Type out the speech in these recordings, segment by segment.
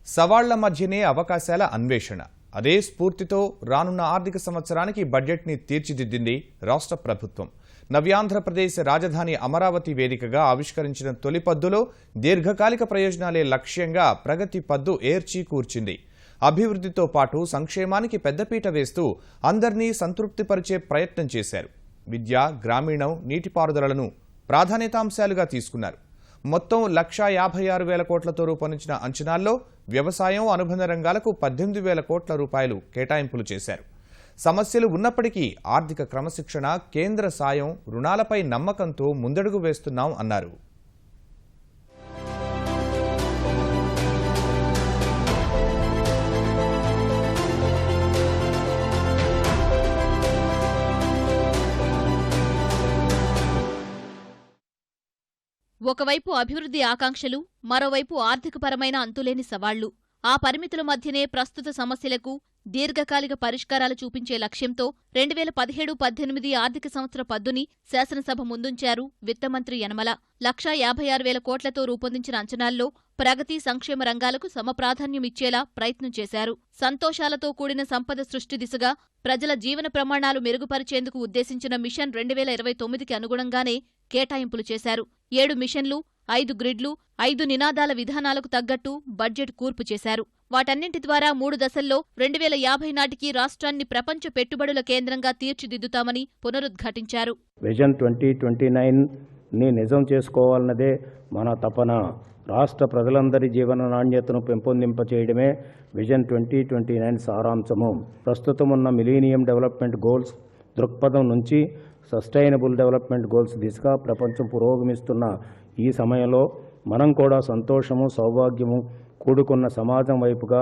సవాళ్ల మధ్యనే అవకాశాల అన్వేషణ. అదే స్ఫూర్తితో రానున్న ఆర్థిక సంవత్సరానికి బడ్జెట్ని తీర్చిదిద్దింది రాష్ట్ర ప్రభుత్వం. నవ్యాంధ్రప్రదేశ్ రాజధాని అమరావతి వేదికగా ఆవిష్కరించిన తొలి పద్దులో దీర్ఘకాలిక ప్రయోజనాలే లక్ష్యంగా ప్రగతి పద్దు ఏర్చి కూర్చింది. అభివృద్ధితో పాటు సంక్షేమానికి పెద్దపీట వేస్తూ అందర్నీ సంతృప్తిపరిచే ప్రయత్నం చేశారు. విద్య, గ్రామీణం, నీటిపారుదలను ప్రాధాన్యతాంశాలుగా తీసుకున్నారు. మొత్తం 1,56,000 కోట్లతో రూపొందించిన అంచనాల్లో వ్యవసాయం, అనుబంధ రంగాలకు 18,000 కోట్ల రూపాయలు కేటాయింపులు చేశారు. సమస్యలు ఉన్నప్పటికీ ఆర్థిక క్రమశిక్షణ, కేంద్ర సాయం, రుణాలపై నమ్మకంతో ముందడుగు వేస్తున్నాం అన్నారు. ఒకవైపు అభివృద్ధి ఆకాంక్షలు, మరోవైపు ఆర్థికపరమైన అంతులేని సవాళ్లు. ఆ పరిమితుల మధ్యనే ప్రస్తుత సమస్యలకు దీర్ఘకాలిక పరిష్కారాలు చూపించే లక్ష్యంతో 2017-18 ఆర్థిక సంవత్సర పద్దుని శాసనసభ ముందుంచారు విత్తమంత్రి యనమల. 1,56,000 కోట్లతో రూపొందించిన అంచనాల్లో ప్రగతి, సంక్షేమ రంగాలకు సమప్రాధాన్యమిచ్చేలా ప్రయత్నం చేశారు. సంతోషాలతో కూడిన సంపద సృష్టి దిశగా ప్రజల జీవన ప్రమాణాలు మెరుగుపరిచేందుకు ఉద్దేశించిన మిషన్ 2029కి అనుగుణంగానే కేటాయింపులు చేశారు. 7 మిషన్లు, 5 గ్రిడ్లు, 5 నినాదాల విధానాలకు తగ్గట్టు బడ్జెట్ కూర్పు చేశారు. వాటన్నింటి ద్వారా 3 దశల్లో 2050 నాటికి రాష్ట్రాన్ని ప్రపంచ పెట్టుబడుల కేంద్రంగా తీర్చిదిద్దుతామని పునరుద్ఘాటించారు. విజన్ 2029ని నిజం చేసుకోవాలన్నదే మన తపన. రాష్ట్ర ప్రజలందరి జీవన నాణ్యతను పెంపొందింపచేయడమే విజన్ 2029 సారాంశము. ప్రస్తుతం ఉన్న మిలీనియం డెవలప్మెంట్ గోల్స్ దృక్పథం నుంచి సస్టైనబుల్ డెవలప్మెంట్ గోల్స్ దిశగా ప్రపంచం పురోగమిస్తున్న ఈ సమయంలో మనం కూడా సంతోషము, సౌభాగ్యము కూడుకున్న సమాజం వైపుగా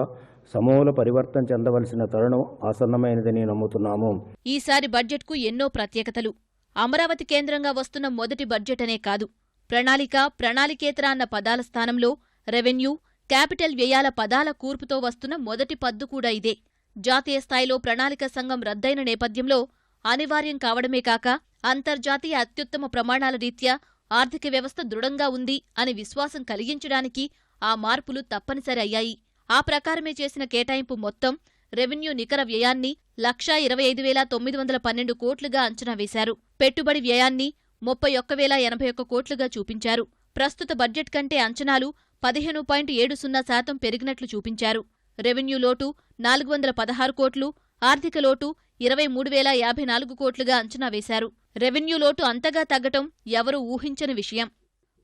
సమూల పరివర్తన చెందవలసిన తరుణం ఆసన్నమైనదని నమ్ముతున్నాము. ఈసారి బడ్జెట్కు ఎన్నో ప్రత్యేకతలు. అమరావతి కేంద్రంగా వస్తున్న మొదటి బడ్జెట్ అనే కాదు, ప్రణాళిక, ప్రణాళికేతర అన్న పదాల స్థానంలో రెవెన్యూ, క్యాపిటల్ వ్యయాల పదాల కూర్పుతో వస్తున్న మొదటి పద్దు కూడా ఇదే. జాతీయ స్థాయిలో ప్రణాళిక సంఘం రద్దయిన నేపథ్యంలో అనివార్యం కావడమే కాక అంతర్జాతీయ అత్యుత్తమ ప్రమాణాల రీత్యా ఆర్థిక వ్యవస్థ దృఢంగా ఉంది అని విశ్వాసం కలిగించడానికి ఆ మార్పులు తప్పనిసరి అయ్యాయి. ఆ ప్రకారమే చేసిన కేటాయింపు మొత్తం రెవెన్యూ నికర వ్యయాన్ని 1,25,912 కోట్లుగా అంచనా వేశారు. పెట్టుబడి వ్యయాన్ని 31,081 కోట్లుగా చూపించారు. ప్రస్తుత బడ్జెట్ కంటే అంచనాలు 15.70% పెరిగినట్లు చూపించారు. రెవెన్యూ లోటు 416 కోట్లు, ఆర్థిక లోటు 23,054 కోట్లుగా అంచనా వేశారు. రెవెన్యూ లోటు అంతగా తగ్గటం ఎవరూ ఊహించని విషయం.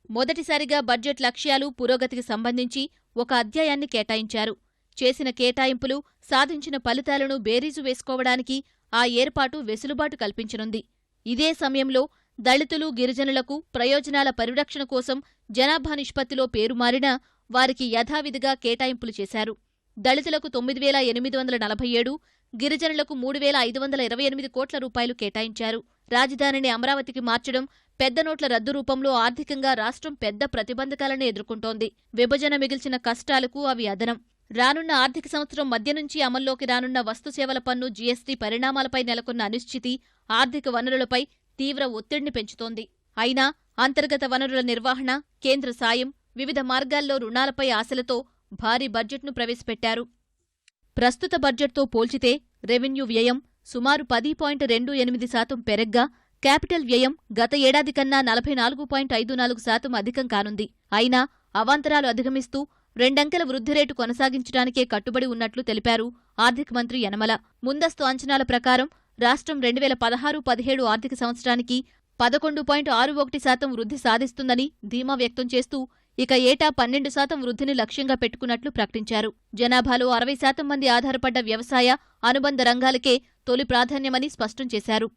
మొదటిసారిగా బడ్జెట్ లక్ష్యాలు, పురోగతికి సంబంధించి ఒక అధ్యాయాన్ని కేటాయించారు. చేసిన కేటాయింపులు, సాధించిన ఫలితాలను బేరీజు వేసుకోవడానికి ఆ ఏర్పాటు వెసులుబాటు కల్పించనుంది. ఇదే సమయంలో దళితులు, గిరిజనులకు ప్రయోజనాల పరిరక్షణ కోసం జనాభా నిష్పత్తిలో పేరు మారినా వారికి యథావిధిగా కేటాయింపులు చేశారు. దళితులకు 9,847, గిరిజనులకు 3,528 కోట్ల రూపాయలు కేటాయించారు. రాజధానిని అమరావతికి మార్చడం, పెద్ద నోట్ల రద్దు రూపంలో ఆర్థికంగా రాష్ట్రం పెద్ద ప్రతిబంధకాలను ఎదుర్కొంటోంది. విభజన మిగిల్చిన కష్టాలకు అవి అదనం. రానున్న ఆర్థిక సంవత్సరం మధ్య నుంచి అమల్లోకి రానున్న వస్తుసేవల పన్ను, జీఎస్టీ పరిణామాలపై నెలకొన్న అనిశ్చితి ఆర్థిక వనరులపై తీవ్ర ఒత్తిడిని పెంచుతోంది. అయినా అంతర్గత వనరుల నిర్వహణ, కేంద్ర సాయం, వివిధ మార్గాల్లో రుణాలపై ఆశలతో భారీ బడ్జెట్ను ప్రవేశపెట్టారు. ప్రస్తుత బడ్జెట్తో పోల్చితే రెవెన్యూ వ్యయం సుమారు 10.28% పెరగ్గా, క్యాపిటల్ వ్యయం గత ఏడాది కన్నా 44.54% అధికం కానుంది. అయినా అవాంతరాలు అధిగమిస్తూ రెండంకెల వృద్ధిరేటు కొనసాగించడానికే కట్టుబడి ఉన్నట్లు తెలిపారు ఆర్థిక మంత్రి యనమల. ముందస్తు అంచనాల ప్రకారం రాష్ట్రం 2016-17 ఆర్థిక సంవత్సరానికి 11.61% వృద్ధి సాధిస్తుందని ధీమా వ్యక్తం చేస్తూ ఇక ఏటా 12% వృద్ధిని లక్ష్యంగా పెట్టుకున్నట్లు ప్రకటించారు. జనాభాలో 60% మంది ఆధారపడ్డ వ్యవసాయ, అనుబంధ రంగాలకే తొలి ప్రాధాన్యమని స్పష్టం చేశారు.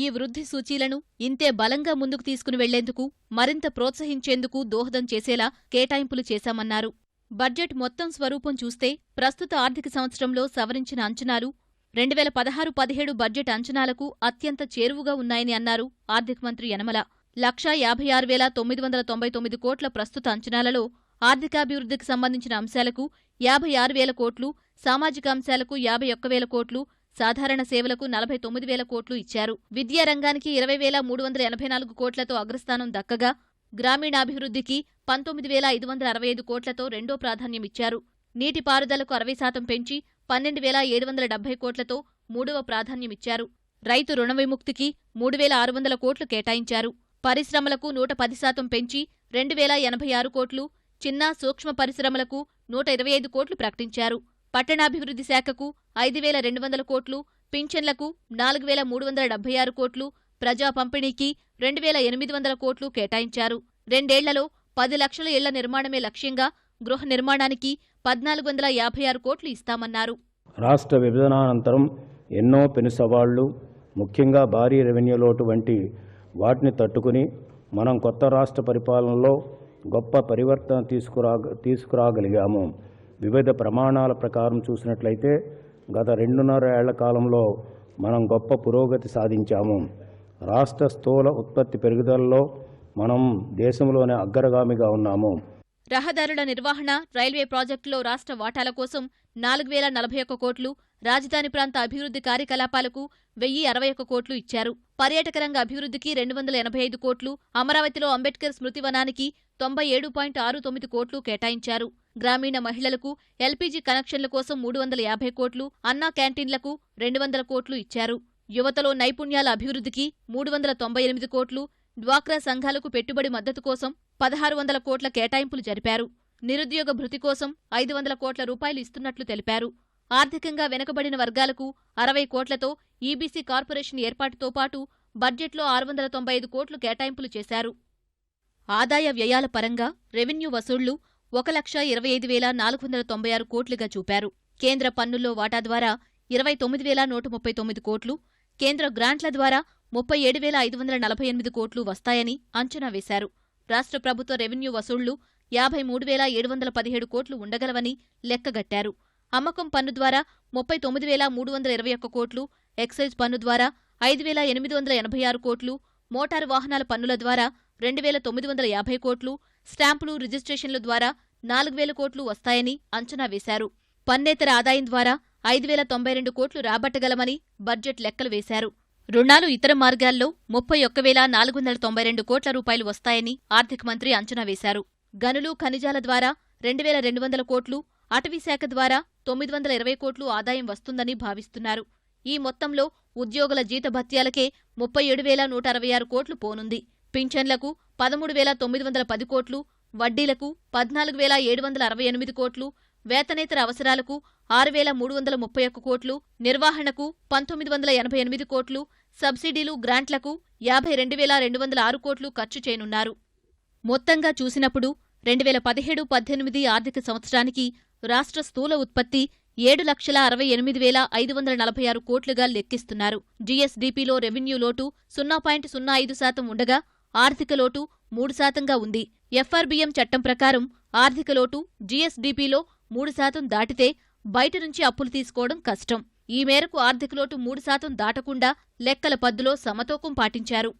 ఈ వృద్ధి సూచీలను ఇంతే బలంగా ముందుకు తీసుకుని వెళ్లేందుకు, మరింత ప్రోత్సహించేందుకు దోహదం చేసేలా కేటాయింపులు చేశామన్నారు. బడ్జెట్ మొత్తం స్వరూపం చూస్తే ప్రస్తుత ఆర్థిక సంవత్సరంలో సవరించిన అంచనాలు 2016-17 బడ్జెట్ అంచనాలకు అత్యంత చేరువుగా ఉన్నాయని అన్నారు ఆర్థిక మంత్రి యనమల. 1,56,999 కోట్ల ప్రస్తుత అంచనాలలో ఆర్థికాభివృద్ధికి సంబంధించిన అంశాలకు 56,000 కోట్లు, సామాజిక అంశాలకు 51,000 కోట్లు, సాధారణ సేవలకు 49,000 కోట్లు ఇచ్చారు. విద్యా రంగానికి 20,384 కోట్లతో అగ్రస్థానం దక్కగా, గ్రామీణాభివృద్ధికి 19,565 కోట్లతో రెండో ప్రాధాన్యమిచ్చారు. నీటిపారుదలకు 60% పెంచి 12,770 కోట్లతో మూడవ ప్రాధాన్యమిచ్చారు. రైతు రుణ విముక్తికి 3,600 కోట్లు కేటాయించారు. పరిశ్రమలకు 110% పెంచి 2,086 కోట్లు, చిన్న సూక్ష్మ పరిశ్రమలకు 125 కోట్లు ప్రకటించారు. పట్టణాభివృద్ధి శాఖకు 5,200 కోట్లు, పింఛన్లకు 4,376 కోట్లు, ప్రజా పంపిణీకి 2,800 కోట్లు కేటాయించారు. రెండేళ్లలో 10 లక్షల ఇళ్ల నిర్మాణమే లక్ష్యంగా గృహ నిర్మాణానికి 1,456 కోట్లు ఇస్తామన్నారు. రాష్ట్ర విభజనానంతరం ఎన్నో పెను సవాళ్లు, ముఖ్యంగా భారీ రెవెన్యూ లోటు వంటి వాటిని తట్టుకుని మనం కొత్త రాష్ట్ర పరిపాలనలో గొప్ప పరివర్తన తీసుకురాగలిగాము. వివిధ ప్రమాణాల ప్రకారం చూసినట్లయితే గత 2.5 ఏళ్ల కాలంలో మనం గొప్ప పురోగతి సాధించాము. రాష్ట్ర స్థూల ఉత్పత్తి పెరుగుదలలో మనం దేశంలోనే అగ్రగామిగా ఉన్నాము. రహదారుల నిర్వహణ, రైల్వే ప్రాజెక్టులో రాష్ట్ర వాటాల కోసం 4,041 కోట్లు, రాజధాని ప్రాంత అభివృద్ధి కార్యకలాపాలకు 1,061 కోట్లు ఇచ్చారు. పర్యాటక రంగ అభివృద్ధికి 285 కోట్లు, అమరావతిలో అంబేద్కర్ స్మృతివనానికి 97.69 కోట్లు కేటాయించారు. గ్రామీణ మహిళలకు ఎల్పీజీ కనెక్షన్ల కోసం 350 కోట్లు, అన్నా క్యాంటీన్లకు 200 కోట్లు ఇచ్చారు. యువతలో నైపుణ్యాల అభివృద్ధికి 398 కోట్లు, డ్వాక్రా సంఘాలకు పెట్టుబడి మద్దతు కోసం 1,600 కోట్ల కేటాయింపులు జరిపారు. నిరుద్యోగ భృతి కోసం 500 కోట్ల రూపాయలు ఇస్తున్నట్లు తెలిపారు. ఆర్థికంగా వెనుకబడిన వర్గాలకు 60 కోట్లతో ఈబీసీ కార్పొరేషన్ ఏర్పాటుతో పాటు బడ్జెట్లో 695 కోట్లు కేటాయింపులు చేశారు. ఆదాయ వ్యయాల పరంగా రెవెన్యూ వసూళ్లు 1,25,496 కోట్లుగా చూపారు. కేంద్ర పన్నుల్లో వాటా ద్వారా 29,139 కోట్లు, కేంద్ర గ్రాంట్ల ద్వారా 37,548 కోట్లు వస్తాయని అంచనా వేశారు. రాష్ట్ర ప్రభుత్వ రెవెన్యూ వసూళ్లు 53,717 కోట్లు ఉండగలవని లెక్కగట్టారు. అమ్మకం పన్ను ద్వారా 39,321 కోట్లు, ఎక్సైజ్ పన్ను ద్వారా 5,886 కోట్లు, మోటారు వాహనాల పన్నుల ద్వారా 2,950 కోట్లు, స్టాంపులు, రిజిస్ట్రేషన్ల ద్వారా 4,000 కోట్లు వస్తాయని అంచనా వేశారు. పన్నేతర ఆదాయం ద్వారా 5,092 కోట్లు రాబట్టగలమని బడ్జెట్ లెక్కలు వేశారు. రుణాలు, ఇతర మార్గాల్లో 31,492 కోట్ల రూపాయలు వస్తాయని ఆర్థిక మంత్రి అంచనా వేశారు. గనులు, ఖనిజాల ద్వారా 2,200 కోట్లు, అటవీశాఖ ద్వారా 920 కోట్లు ఆదాయం వస్తుందని భావిస్తున్నారు. ఈ మొత్తంలో ఉద్యోగుల జీతభత్యాలకే 37,166 కోట్లు పోనుంది. పింఛన్లకు 13,910 కోట్లు, వడ్డీలకు 14,768 కోట్లు, వేతనేతర అవసరాలకు 6,331 కోట్లు, నిర్వహణకు 1,988 కోట్లు, సబ్సిడీలు, గ్రాంట్లకు 52,206 కోట్లు ఖర్చు చేయనున్నారు. మొత్తంగా చూసినప్పుడు 2017-18 ఆర్థిక సంవత్సరానికి రాష్ట్ర స్థూల ఉత్పత్తి 7,68,546 కోట్లుగా లెక్కిస్తున్నారు. జీఎస్డీపీలో రెవెన్యూ లోటు 0.05% ఉండగా ఆర్థిక లోటు 3%గా ఉంది. ఎఫ్ఆర్బీఎం చట్టం ప్రకారం ఆర్థిక లోటు జీఎస్డీపీలో 3% దాటితే బయట నుంచి అప్పులు తీసుకోవడం కష్టం. ఈ మేరకు ఆర్థిక లోటు 3% దాటకుండా లెక్కల పద్దులో సమతూకం పాటించారు.